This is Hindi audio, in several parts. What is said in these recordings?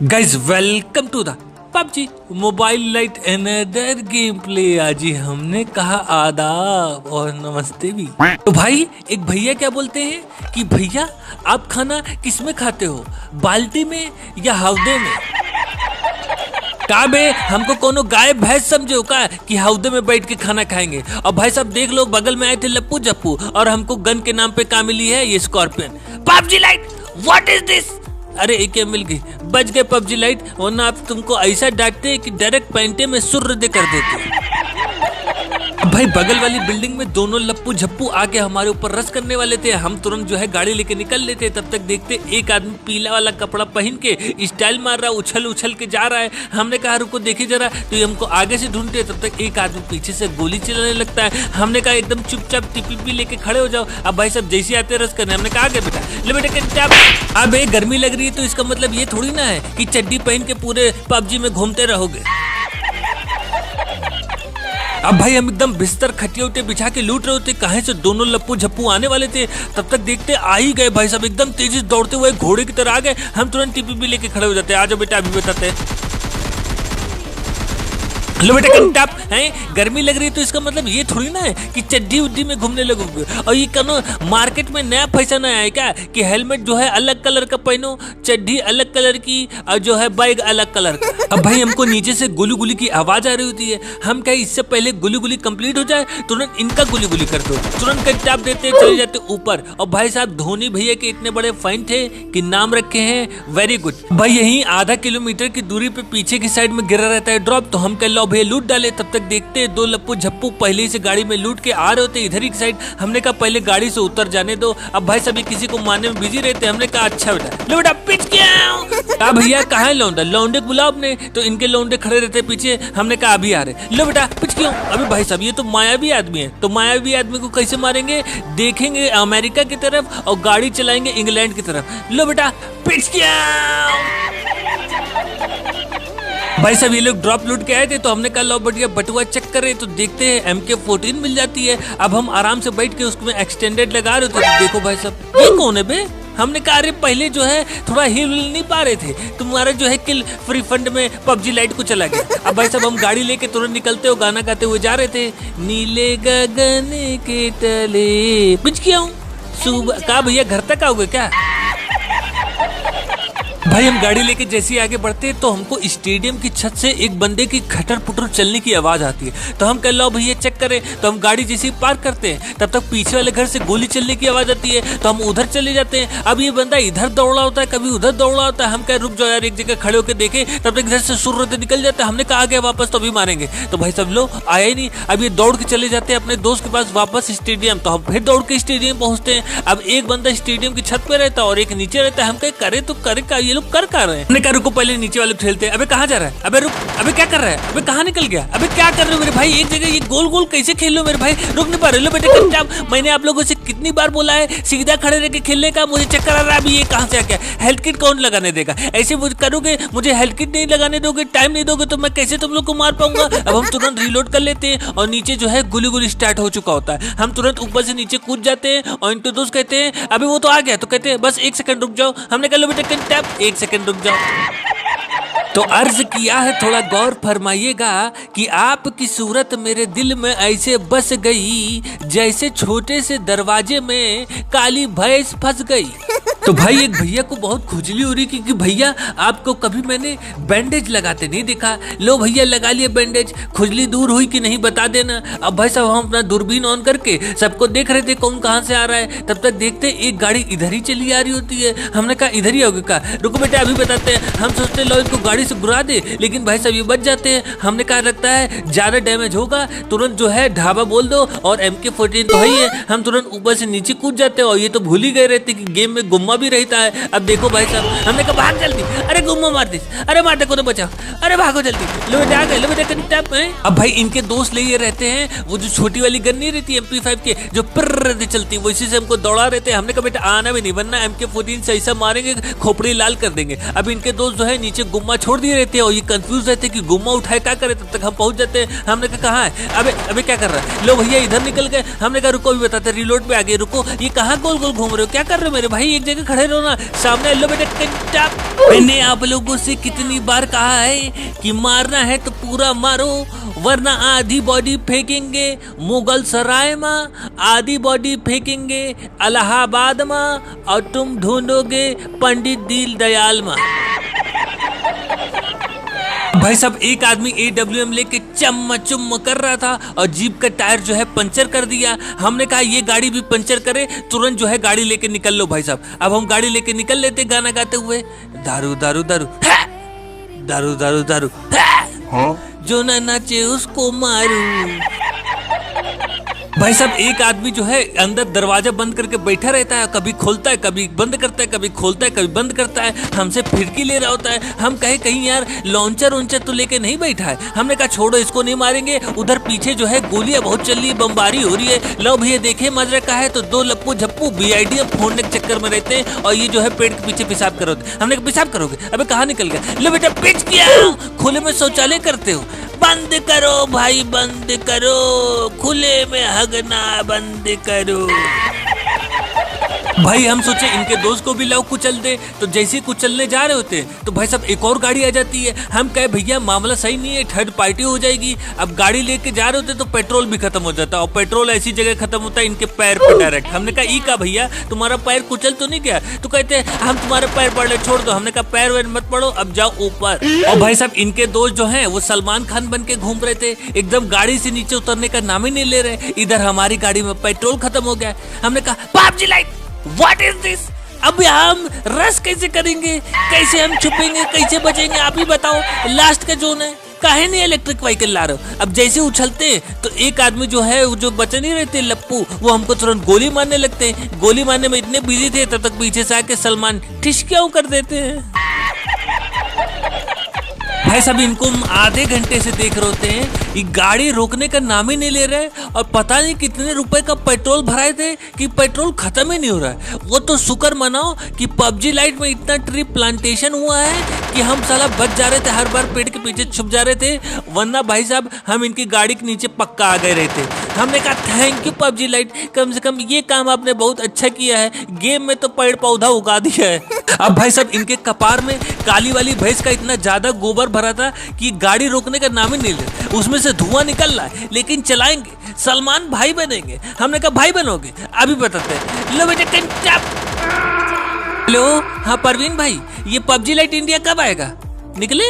Guys welcome to the PUBG mobile lite another game play. आज ही हमने कहा आदाब और नमस्ते भी। तो भाई एक भैया क्या बोलते हैं कि भैया आप खाना किस में खाते हो, बाल्टी में या हौदे में? का बे हमको कोनो गाय भैंस समझो का कि हौदे में बैठ के खाना खाएंगे। और भाई साहब देख लो, बगल में आए थे लप्पू जप्पू और हमको गन के नाम पे का मिली है ये scorpion. PUBG light what is this? अरे एक मिल गई, बच गए पबजी लाइट, वरना आप तुमको ऐसा डांटते कि डायरेक्ट पैंटे में सुर्र दे कर देते। भाई बगल वाली बिल्डिंग में दोनों लप्पू झप्पू आके हमारे ऊपर रस करने वाले थे। हम तुरंत जो है गाड़ी लेके निकल लेते, तब तक देखते एक आदमी पीला वाला कपड़ा पहन के स्टाइल मार रहा, उछल उछल के जा रहा है। हमने कहा रुको देखिए जरा, तो ये हमको आगे से ढूंढते, तब तक एक आदमी पीछे से गोली चलाने लगता है। हमने कहा एकदम चुपचाप टिपी लेके खड़े हो जाओ। अब भाई सब जैसे आते रस करने, हमने कहा आगे बेटा ले बेटा। अब गर्मी लग रही है तो इसका मतलब ये थोड़ी ना है कि चड्डी पहन के पूरे पबजी में घूमते रहोगे। अब भाई हम एकदम बिस्तर खटिया उठे बिछा के लूट रहे होते, कहीं से दोनों लप्पू झप्पू आने वाले थे, तब तक देखते आ ही गए। भाई साहब एकदम तेजी से दौड़ते हुए घोड़े की तरह आ गए। हम तुरंत टीपी लेके खड़े हो जाते, आ जाओ बेटा अभी बताते हैं। लो बेटा कंटाप हैं, गर्मी लग रही है तो इसका मतलब ये थोड़ी ना है कि चड्डी उड्डी में घूमने लगोगे। और ये कनो मार्केट में नया फैशन आया है क्या कि हेलमेट जो है अलग कलर का पहनो, चड्डी अलग कलर की, और जो है बैग अलग कलर का। अब भाई हमको नीचे से गुली गुली की आवाज आ रही होती है। हम क्या इससे पहले गुली गुली कंप्लीट हो जाए तुरंत इनका गुली गुली कर दो, तुरंत कंटाप देते चले जाते ऊपर। और भाई साहब धोनी भैया के इतने बड़े फैन थे कि नाम रखे हैं वेरी गुड। भाई यही आधा किलोमीटर की दूरी पे पीछे की साइड में गिरा रहता है ड्रॉप, तो हम कह लो भैया लूट डाले। तब तक देखते दो लप्पू झप्पू पहले से गाड़ी में लूट के आ रहे होते इधर ही साइड। हमने कहा पहले गाड़ी से उतर जाने दो। अब भाई सभी किसी को मारने में बिजी रहते। हमने कहा अच्छा बेटा लो बेटा पिच क्या भैया कहाँ है लौंडा, लौंडे बुलाओ अपने, तो इनके लौंडे खड़े रहते पीछे। हमने कहा अभी आ रहे, लो बेटा पिच क्यों? अभी भाई साहब ये तो मायावी आदमी है, तो मायावी आदमी को कैसे मारेंगे? देखेंगे अमेरिका की तरफ और गाड़ी चलाएंगे इंग्लैंड की तरफ। लो बेटा पिच क्या। भाई साहब ये लोग ड्रॉप लूट के आए थे, तो हमने कहा लो बढ़िया बटुआ चेक करे, तो देखते हैं MK14 मिल जाती है। अब हम आराम से बैठ के उसमें एक्सटेंडेड लगा रहे थे, तो देखो भाई साहब ये कौन है बे? हमने कहा अरे पहले जो है थोड़ा हिल नहीं पा रहे थे, तुम्हारा जो है किल फ्री फंड में पबजी लाइट को चला गया। अब भाई साहब हम गाड़ी लेके तुरंत निकलते हो गाना गाते हुए जा रहे थे, नीले गगन के तले पिच किया हूँ सुबह। कहा भैया घर तक आओगे क्या? भाई हम गाड़ी लेके जैसे ही आगे बढ़ते तो हमको स्टेडियम की छत से एक बंदे की खटर पुटर चलने की आवाज आती है। तो हम कह लो भैया चेक करें, तो हम गाड़ी जैसे ही पार्क करते हैं तब तक पीछे वाले घर से गोली चलने की आवाज आती है, तो हम उधर चले जाते हैं। अब ये बंदा इधर दौड़ा होता है, कभी उधर दौड़ा होता है। हम कह रुक जाओ यार एक जगह खड़े होकर देखे, तब तक इधर से सुर निकल जाता है। हमने कहा आ गया वापस, तो अभी मारेंगे। तो भाई सब लोग आया ही नहीं। अब ये दौड़ के चले जाते हैं अपने दोस्त के पास वापस स्टेडियम, तो हम फिर दौड़ के स्टेडियम पहुंचते हैं। अब एक बंदा स्टेडियम की छत पे रहता है और एक नीचे रहता है। हम कह करे तो करे का, ये लोग कर रहे हैं। का रुको पहले नीचे वाले खेलते हैं। अबे कहाँ जा रहा है? अबे रुक, अबे क्या कर रहा है? अबे कहाँ निकल गया? अबे क्या कर रहे हो मेरे भाई? एक जगह ये गोल गोल कैसे खेल लो मेरे भाई? रुक नहीं पा रहे। लो बेटे मैंने आप लोगों से कितनी बार बोला है सीधा खड़े रह के खेलने का, मुझे चक्कर आ रहा है। अभी ये कहाँ से आ गया? हेल्थ किट कौन लगाने देगा? ऐसे करोगे, मुझे हेल्थ किट नहीं लगाने दोगे, टाइम नहीं दोगे, तो मैं कैसे तुम लोग को मार पाऊंगा? अब हम तुरंत रिलोड कर लेते हैं और नीचे जो है गुली गुली स्टार्ट हो चुका होता है। हम तुरंत ऊपर से नीचे कूद जाते हैं और इनके दोस्त कहते हैं अभी वो तो आ गया, तो कहते हैं बस 1 सेकंड रुक जाओ। हमने कहा लो बेटा 1 सेकंड रुक जाओ। तो अर्ज किया है थोड़ा गौर फरमाइएगा कि आपकी सूरत मेरे दिल में ऐसे बस गई जैसे छोटे से दरवाजे में काली भैंस फंस गई। तो भाई एक भैया को बहुत खुजली हो रही क्योंकि भैया आपको कभी मैंने बैंडेज लगाते नहीं देखा। लो भैया लगा लिया बैंडेज, खुजली दूर हुई कि नहीं बता देना। अब भाई साहब हम अपना दूरबीन ऑन करके सबको देख रहे थे कौन कहाँ से आ रहा है। तब तक देखते एक गाड़ी इधर ही चली आ रही होती है। हमने कहा इधर ही होगी का, रुको बेटा अभी बताते हैं। हम सोचते लो इनको गाड़ी से घुरा दे, लेकिन भाई साहब ये बच जाते हैं। हमने कहा लगता है ज्यादा डैमेज होगा, तुरंत जो है ढाबा बोल दो और MK14 तो ही है। हम तुरंत ऊपर से नीचे कूद जाते हैं और ये तो भूल ही गए रहते कि गेम में गुम्मा भी रहता है। अब देखो भाई साहब हमने कहा भाग जल्दी, अरे गुम्मा मार दी, अरे मार दे को तो बचाओ, अरे भागो जल्दी। लो बेटा आ गए, लो बेटा कंटाप है। अब भाई इनके दोस्त ले रहते हैं वो जो छोटी वाली गन नहीं रहती MP5 के जो पर्र चलती है, वो इसी से हमको दौड़ा रहते हैं। हमने कहा बेटा आना भी नहीं, वरना MK14 से ऐसा मारेंगे खोपड़ी लाल कर देंगे। अब इनके दोस्त जो है नीचे गुम्मा छोड़ दिए रहते हैं और ये कंफ्यूज रहते हैं कि गुम्मा उठाए क्या करे। तब तक हम पहुंच जाते हैं। हमने कहा कहाँ है? अबे अबे क्या कर रहा है? लो भैया इधर निकल गए। हमने कहा रुको भी बताते, रिलोड पे आ गए। रुको ये कहाँ गोल गोल घूम रहे हो, क्या कर रहे हो मेरे भाई? एक जगह लेके खड़े रहो ना, सामने लो बेटा कंटाप। मैंने आप लोगों से कितनी बार कहा है कि मारना है तो पूरा मारो, वरना आधी बॉडी फेंकेंगे मुगल सराय में, आधी बॉडी फेंकेंगे इलाहाबाद में, और तुम ढूंढोगे पंडित दीनदयाल में। भाई साहब एक आदमी AWM लेके चम्मा चुम्मा कर रहा था और जीप का टायर जो है पंचर कर दिया। हमने कहा ये गाड़ी भी पंचर करे, तुरंत जो है गाड़ी लेके निकल लो भाई साहब। अब हम गाड़ी लेके निकल लेते गाना गाते हुए, दारू दारू दारू दारू दारू दारू, जो ना नाचे उसको मारू। भाई साहब एक आदमी जो है अंदर दरवाजा बंद करके बैठा रहता है, कभी खोलता है कभी बंद करता है, कभी खोलता है कभी बंद करता है, हमसे फिरकी ले रहा होता है। हम कहे कहीं यार लॉन्चर वॉन्चर तो लेके नहीं बैठा है। हमने कहा छोड़ो इसको नहीं मारेंगे, उधर पीछे जो है गोलियां बहुत चल रही है, बमबारी हो रही है। लो भैया देखे मजरा का है तो दो लप्पू झप्पू BIDM फोड़ने के चक्कर में रहते हैं और ये जो है पेड़ के पीछे पेशाब करोगे। हमने कहा पेशाब करोगे, अबे कहाँ निकल गया, लो बेटा पिच किया, खुले में शौचालय करते हो, बंद करो भाई बंद करो, खुले में हगना बंद करो। भाई हम सोचे इनके दोस्त को भी लाओ कुचल दे, तो जैसे ही कुचलने जा रहे होते तो भाई साहब एक और गाड़ी आ जाती है। हम कहे भैया मामला सही नहीं है, थर्ड पार्टी हो जाएगी। अब गाड़ी लेके जा रहे होते तो पेट्रोल भी खत्म हो जाता, और पेट्रोल ऐसी जगह खत्म होता है इनके पैर पे डायरेक्ट। हमने कहा ई का भैया तुम्हारा पैर कुचल तो नहीं गया, तो कहते हम तुम्हारे पैर पड़ ले छोड़ दो। हमने कहा पैर वैर मत पड़ो, अब जाओ ऊपर। और भाई साहब इनके दोस्त जो है वो सलमान खान बन के घूम रहे थे, एकदम गाड़ी से नीचे उतरने का नाम ही नहीं ले रहे। इधर हमारी गाड़ी में पेट्रोल खत्म हो गया। हमने कहा PUBG light what is this, अब हम रस कैसे करेंगे, कैसे हम छुपेंगे, कैसे बचेंगे, आप ही बताओ। लास्ट का जोन है, काहे नहीं इलेक्ट्रिक व्हीकल ला रहे हो। अब जैसे उछलते तो एक आदमी जो है जो बचे नहीं रहते लप्पू, वो हमको तुरंत गोली मारने लगते हैं। गोली मारने में इतने बिजी थे तब तक पीछे से आके सलमान ठिशक्याऊ कर देते हैं। भाई साहब इनको हम आधे घंटे से देख रहे होते हैं, ये गाड़ी रोकने का नाम ही नहीं ले रहे, और पता नहीं कितने रुपए का पेट्रोल भराए थे कि पेट्रोल खत्म ही नहीं हो रहा है। वो तो शुक्र मनाओ कि PUBG लाइट में इतना ट्री प्लांटेशन हुआ है कि हम साला बच जा रहे थे, हर बार पेड़ के पीछे छुप जा रहे थे, वरना भाई साहब हम इनकी गाड़ी के नीचे पक्का आ गए रहते। हमने कहा थैंक यू PUBG लाइट, कम से कम ये काम आपने बहुत अच्छा किया है, गेम में तो पेड़ पौधा उगा दिया है। अब भाई साहब इनके कपार में काली वाली भैंस का इतना ज्यादा गोबर भरा था कि गाड़ी रोकने का नाम ही नहीं ले, उसमें से धुआं निकल रहा है, लेकिन चलाएंगे, सलमान भाई बनेंगे। हमने कहा भाई बनोगे, अभी बताते हैं। लो बेटा कंटाप। हेलो हाँ परवीन भाई, ये PUBG लाइट इंडिया कब आएगा? निकले?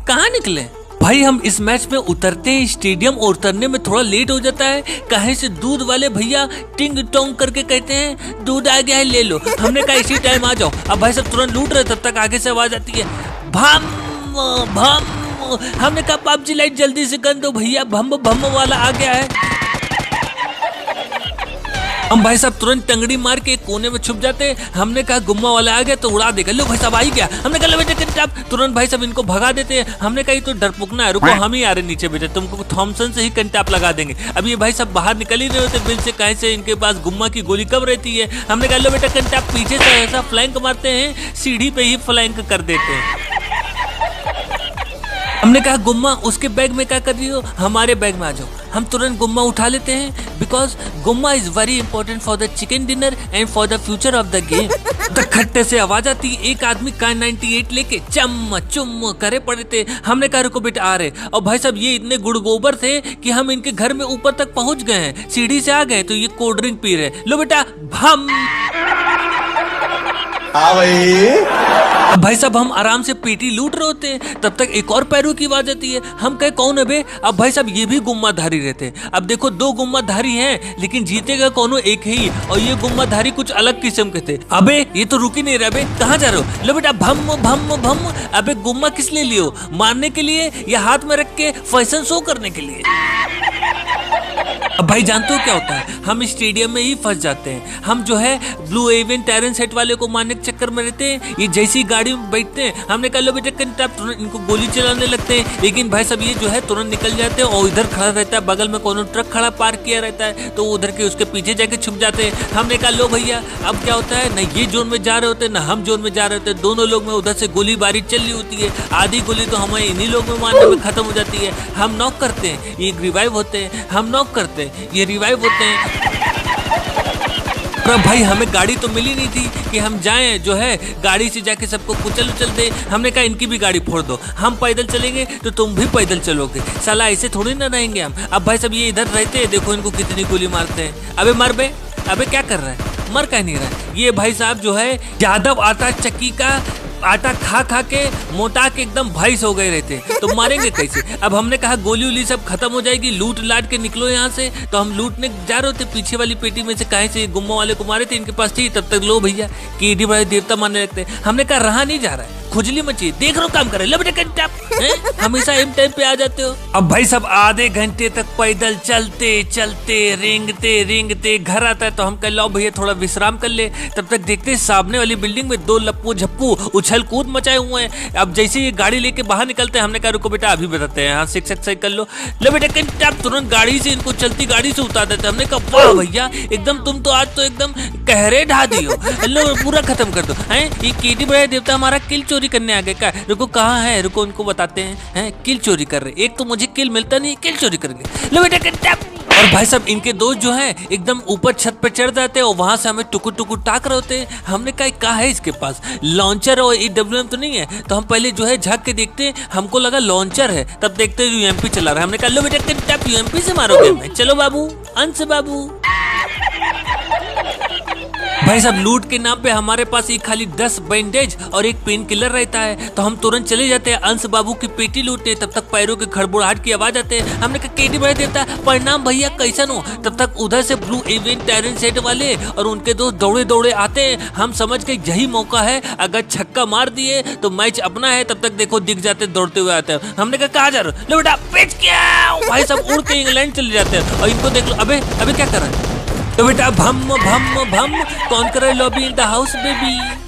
कहाँ निकले? भाई हम इस मैच में उतरते हैं स्टेडियम, और उतरने में थोड़ा लेट हो जाता है। कहीं से दूध वाले भैया टिंग टोंग करके कहते हैं दूध आ गया है ले लो। हमने कहा इसी टाइम आ जाओ। अब भाई सब तुरंत लूट रहे, तब तक आगे से आवाज आती है भम भम। हमने कहा PUBG लाइट जल्दी से कर दो भैया, भम भम वाला आ गया है। हम भाई साहब तुरंत टंगड़ी मार के एक कोने में छुप जाते। हमने कहा गुम्मा वाला आ गया तो उड़ा देगा। लो भाई साहब आ ही गया। हमने कहा बेटे कंटाप, तुरंत भाई साहब इनको भगा देते हैं। हमने कहा तो डरपुकना है, रुको हम ही आ रहे नीचे बेटे, तुमको थॉमसन से ही कंटाप लगा देंगे। अब ये भाई साहब बाहर निकल ही नहीं होते बिल से, कहीं से इनके पास गुम्मा की गोली कब रहती है। हमने कहा लो बेटा कंटाप, पीछे से ऐसा फ्लैंक मारते हैं, सीढ़ी पे ही फ्लैंक कर देते हैं। हमने कहा गुम्मा उसके बैग में क्या कर रही हो, हमारे बैग में आ जाओ। हम तुरंत गुम्मा उठा लेते हैं, because Gumma is very important for the chicken dinner and for the future of the game. तो खट्टे से आवाज आती, एक आदमी K98 लेके चम चुम करे पड़े थे। हमने कहा रुको बेटा आ रहे। और भाई साहब ये इतने गुड़ गोबर थे कि हम इनके घर में ऊपर तक पहुंच गए हैं, सीढ़ी से आ गए तो ये कोल्ड ड्रिंक पी रहे। लो बेटा भम। अब भाई साहब हम आराम से पेटी लूट रहे होते हैं, तब तक एक और पैरों की आवाज आती है। हम कहे कौन है बे? अब भाई साहब ये भी गुम्माधारी रहते। अब देखो दो गुम्माधारी हैं, लेकिन जीतेगा कौनो एक ही, और ये गुम्माधारी कुछ अलग किस्म के थे। अबे ये तो रुक ही नहीं रहा, बे कहाँ जा रहे हो? लो बेटा भम भम भम। अबे गुम्मा किस लिए लियो, मारने के लिए या हाथ में रख के फैशन शो करने के लिए? अब भाई जानते हो क्या होता है, हम स्टेडियम में ही फंस जाते हैं। हम जो है ब्लू एवन टेरेंस हेट वाले को मारने के चक्कर में रहते हैं। ये जैसी गाड़ी में बैठते हैं, हमने कहा लो बेटा कंटाप, तुरंत इनको गोली चलाने लगते हैं। लेकिन भाई सब ये जो है तुरंत निकल जाते हैं, और इधर खड़ा रहता है, बगल में कोनो ट्रक खड़ा पार्क किया रहता है, तो उधर के उसके पीछे जाके छुप जाते हैं। हमने कहा लो भैया अब क्या होता है, न ये जोन में जा रहे होते न हम जोन में जा रहे होते, दोनों लोग में उधर से गोलीबारी चल रही होती है। आधी गोली तो हमें इन्हीं लोग में मारने में खत्म हो जाती है। हम नॉक करते हैं, ये रिवाइव होते हैं, हम नॉक करते हैं, ये रिवाइव होते हैं। और अब भाई हमें गाड़ी तो मिली नहीं थी कि हम जाएं जो है गाड़ी से जाके सबको कुचल उचल दे। हमने कहा इनकी भी गाड़ी फोड़ दो, हम पैदल चलेंगे तो तुम भी पैदल चलोगे, साला ऐसे थोड़ी ना रहेंगे हम। अब भाई सब ये इधर रहते हैं, देखो इनको कितनी गोली मारते हैं। अबे मर बे, अबे क्या कर रहा है, मर कह नहीं रहा है। ये भाई साहब जो है यादव आटा चक्की का आटा खा खा के मोटा के एकदम भैंस हो गए रहते, तो मारेंगे कैसे। अब हमने कहा गोली उली सब खत्म हो जाएगी, लूट लाट के निकलो यहाँ से। तो हम लूटने जा रहे थे, पीछे वाली पेटी में से कहीं से गुम्मा वाले को मारे थे, इनके पास थी। तब तक लो भैया कि ईडी बड़े देवता मानने लगते। हमने कहा रहा नहीं जा रहा है, खुजली मची, देख रो काम करे, हमेशा एम टाइम पे आ जाते हो। अब भाई सब आधे घंटे तक पैदल चलते चलते रेंगते घर आता है। तो हम कह लो भैया थोड़ा विश्राम कर ले। तब तक देखते सामने वाली बिल्डिंग में दो लप्पू झप्पू उछल कूद मचाए हुए हैं। अब जैसे ये गाड़ी लेके बाहर निकलते हैं, हमने कहा रुको बेटा अभी बताते हैं, हाँ शिक्षक सही कर लो बेटा तुरंत गाड़ी से इनको चलती गाड़ी से उतार देते। हमने कहा वाह भैया एकदम तुम तो आज तो एकदम कहरे ढा दियो, लो पूरा खत्म कर दो। हैं ये कीटी बड़ा देवता हमारा किल चोरी करने आ गए क्या? रुको कहाँ है, रुको उनको बताते हैं किल चोरी कर रहे। एक तो मुझे किल मिलता नहीं, किल चोरी करेंगे, लो बेटा। और भाई साहब इनके दोस्त जो हैं एकदम ऊपर छत पे चढ़ जाते हैं और वहां से हमें टुकुर टुकुर ताक रहे होते हैं। हमने कहा है इसके पास लॉन्चर और EWM तो नहीं है। तो हम पहले जो है झांक के देखते हैं, हमको लगा लॉन्चर है, तब देखते हैं UMP चला रहा है। हमने कहा लो बेटा UMP से मारोगे हमें, चलो बाबू अंश बाबू। भाई साहब लूट के नाम पे हमारे पास एक खाली 10 बैंडेज और एक पेन किलर रहता है। तो हम तुरंत चले जाते हैं अंश बाबू की पेटी लूटने। तब तक पैरों के खड़बड़ाहट की आवाज आते हैं। हमने कहा केटी भाई देवता प्रणाम भैया कैसन हो। तब तक उधर से ब्लू इवेंट टैलेंट सेट वाले और उनके दोस्त दौड़े दौड़े आते हैं। हम समझ के यही मौका है, अगर छक्का मार दिए तो मैच अपना है। तब तक देखो दिख जाते दौड़ते हुए आते हैं। हमने कहा कहाँ जा रहे हो, लो बेटा पिच क्या। भाई साहब उड़ के इंग्लैंड चले जाते हैं और इनको देख लो, अबे क्या कर रहा है। तो बेटा भम भम भम कौन करे lobby in the house baby.